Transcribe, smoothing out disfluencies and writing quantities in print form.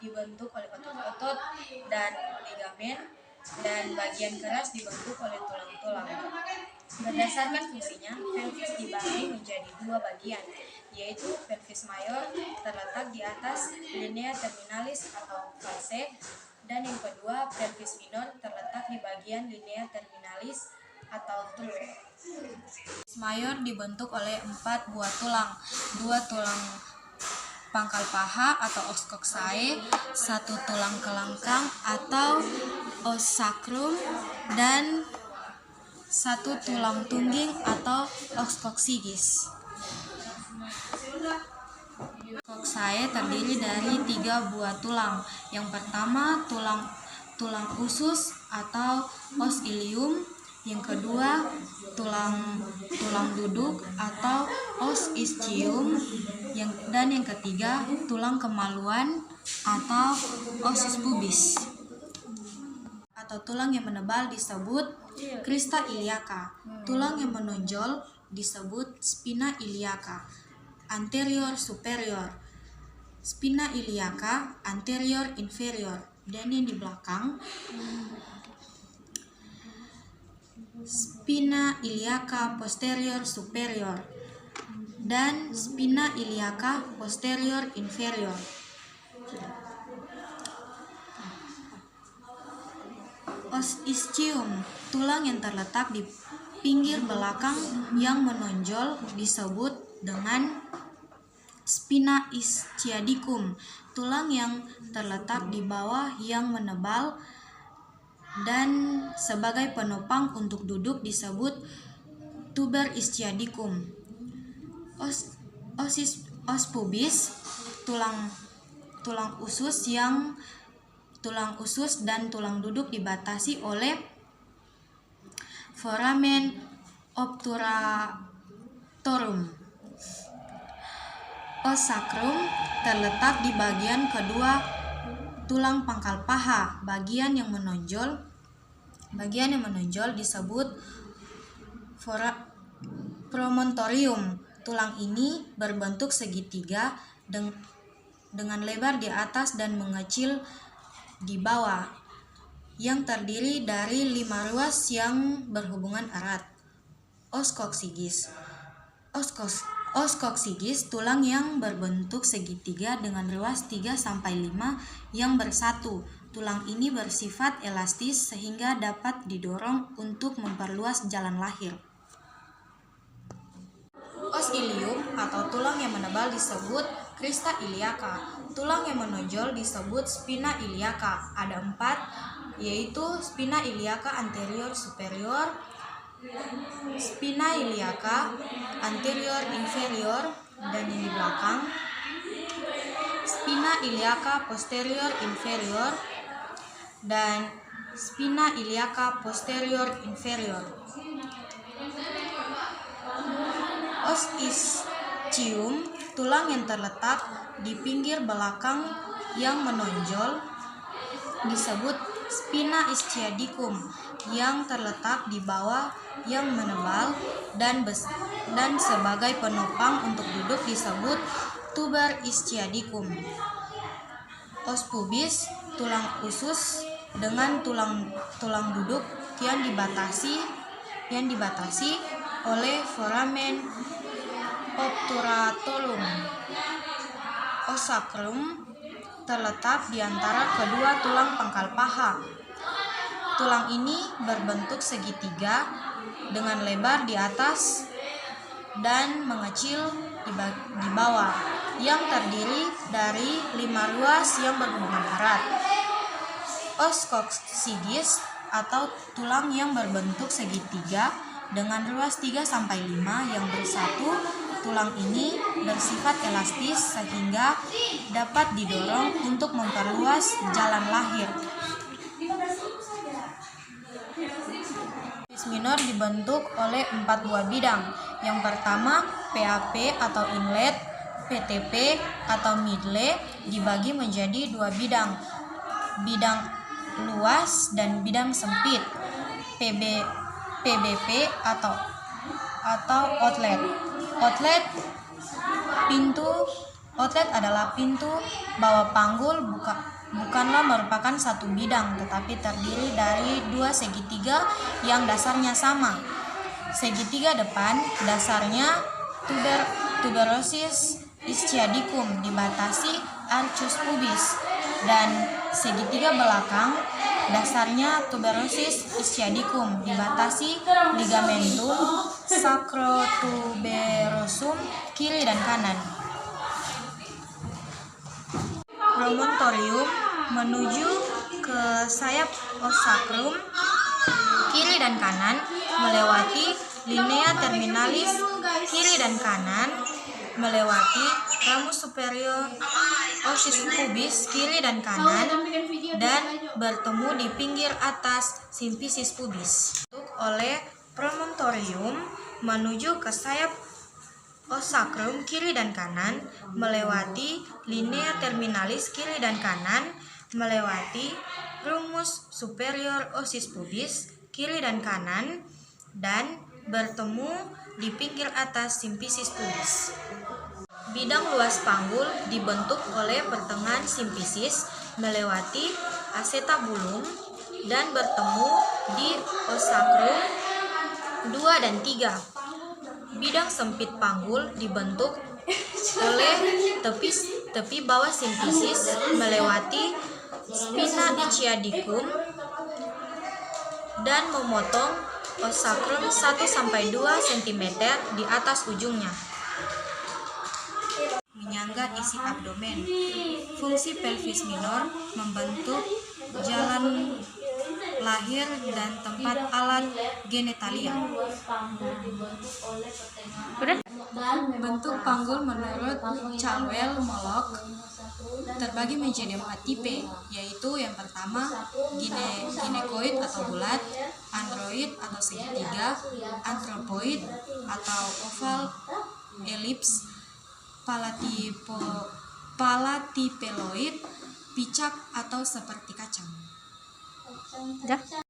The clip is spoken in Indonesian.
dibentuk oleh otot-otot dan ligamen, dan bagian keras dibentuk oleh tulang-tulang. Berdasarkan fungsinya, pelvis dibagi menjadi dua bagian, yaitu pelvis mayor terletak di atas linea terminalis atau false, dan yang kedua pelvis minor terletak di bagian linea terminalis atau true. Pelvis mayor dibentuk oleh 4 buah tulang, 2 tulang pangkal paha atau os coxae, 1 tulang kelangkang atau os sacrum, dan 1 tulang tungging atau os coccygeus. Coxae terdiri dari 3 buah tulang. Yang pertama tulang usus atau os ilium, yang kedua tulang duduk atau os ischium, dan yang ketiga tulang kemaluan atau os pubis. Atau tulang yang menebal disebut crista iliaca. Tulang yang menonjol disebut spina iliaca anterior superior, spina iliaca anterior inferior, dan yang di belakang spina iliaca posterior superior dan spina iliaca posterior inferior. Os ischium, tulang yang terletak di pinggir belakang yang menonjol disebut dengan spina ischiadicum. Tulang yang terletak di bawah yang menebal dan sebagai penopang untuk duduk disebut tuber ischiadicum. Os pubis, tulang usus dan tulang duduk dibatasi oleh foramen obturatorum. Os sacrum terletak di bagian kedua tulang pangkal paha. Bagian yang menonjol disebut promontorium. Tulang ini berbentuk segitiga dengan lebar di atas dan mengecil di bawah, yang terdiri dari 5 ruas yang berhubungan erat. Os coccygeus. Os coccygeus, tulang yang berbentuk segitiga dengan ruas 3-5 yang bersatu. Tulang ini bersifat elastis sehingga dapat didorong untuk memperluas jalan lahir. Os ilium atau tulang yang menebal disebut crista iliaca. Tulang yang menonjol disebut spina iliaca. Ada 4, yaitu spina iliaca anterior superior, spina iliaca anterior inferior, dan yang di belakang spina iliaca posterior inferior dan spina iliaca posterior inferior. Os ischium, tulang yang terletak di pinggir belakang yang menonjol disebut spina ischiadicum. Yang terletak di bawah yang menebal dan sebagai penopang untuk duduk disebut tuber ischiadicum. Os pubis, tulang usus dengan tulang duduk yang dibatasi oleh foramen obturatorum. Os sacrum terletak di antara kedua tulang pangkal paha. Tulang ini berbentuk segitiga dengan lebar di atas dan mengecil di bawah, yang terdiri dari 5 ruas yang berhubungan erat. Os coccygeus atau tulang yang berbentuk segitiga dengan ruas 3-5 yang bersatu. Tulang ini bersifat elastis sehingga dapat didorong untuk memperluas jalan lahir. Pelvis minor dibentuk oleh 4 buah bidang. Yang pertama, PAP atau inlet, PTP atau middle dibagi menjadi 2 bidang. Bidang luas dan bidang sempit. PBP atau outlet. Outlet pintu Outlet adalah pintu bawah panggul, bukanlah merupakan satu bidang, tetapi terdiri dari dua segitiga yang dasarnya sama. Segitiga depan dasarnya tuberosis ischiadicum dibatasi arcus pubis, dan segitiga belakang dasarnya tuberosis ischiadicum dibatasi ligamentum sacrotuberosum kiri dan kanan. Promontorium menuju ke sayap os sacrum kiri dan kanan melewati linea terminalis kiri dan kanan melewati ramus superior osis pubis kiri dan kanan dan bertemu di pinggir atas simfisis pubis. Oleh promontorium menuju ke sayap os sacrum kiri dan kanan melewati linea terminalis kiri dan kanan melewati rumus superior osis pubis kiri dan kanan dan bertemu di pinggir atas simfisis pubis. Bidang luas panggul dibentuk oleh pertengahan simfisis melewati acetabulum dan bertemu di os sacrum 2 dan 3. Bidang sempit panggul dibentuk oleh tepi bawah simfisis melewati spina ischiadicum dan memotong os sacrum 1-2 cm di atas ujungnya. Menyangga isi abdomen. Fungsi pelvis minor membentuk jalan lahir dan tempat alat genitalia. Bentuk panggul menurut Caldwell Mollock terbagi menjadi 4 tipe, yaitu yang pertama ginekoid atau bulat, android atau segitiga, anthropoid atau oval, elips, palatipeloid, picak atau seperti kacang.